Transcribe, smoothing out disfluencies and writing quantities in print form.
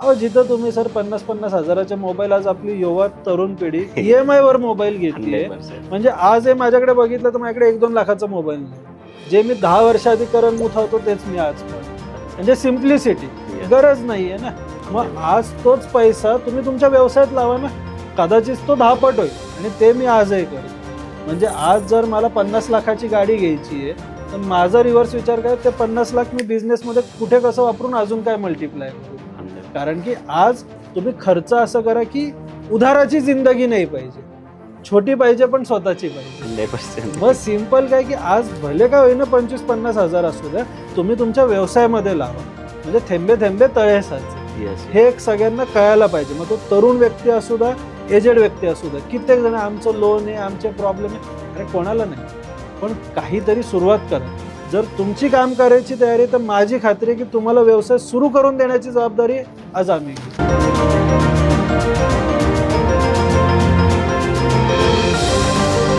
अहो जिथं तुम्ही सर 50-50 हजाराचे मोबाईल, आज आपली युवा तरुण पिढी EMI वर मोबाईल घेते. 100%. म्हणजे आज हे माझ्याकडे बघितलं तर माझ्याकडे 1-2 लाखाचा मोबाईल नाही. जे मी 10 वर्ष आधी करण होतो तेच मी आज करतो. म्हणजे सिम्प्लिसिटी, गरज नाहीये ना. मग आज तोच पैसा तुम्ही तुमच्या व्यवसायात लावा ना, कदाचित तो 10 पट होईल. आणि ते मी आजही करतो. म्हणजे आज जर मला 50 लाखाची गाडी घ्यायची आहे तर माझा रिव्हर्स विचार काय, ते 50 लाख मी बिझनेसमध्ये कुठे कसं वापरून अजून काय मल्टिप्लाय करू. कारण की आज तुम्ही खर्च असं करा की उधाराची जिंदगी नाही पाहिजे, छोटी पाहिजे पण स्वतःची पाहिजे. 100%. मग सिंपल काय की आज भले काय होईना 25-50 हजार असू द्या, तुम्ही तुमच्या व्यवसायामध्ये लावा. म्हणजे थेंबे थेंबे तळे साचे. Yes. हे एक सगळ्यांना कळायला पाहिजे. मग तो तरुण व्यक्ती असू द्या, एजेड व्यक्ती असू द्या. कित्येक जण आमचं लोन आहे, आमचे प्रॉब्लेम आहे. अरे कोणाला नाही, पण काहीतरी सुरुवात करा. जर तुमची काम करायची तयारी, तर माझी खात्री आहे की तुम्हाला व्यवसाय सुरू करून देण्याची जबाबदारी आज आम्ही घेऊ.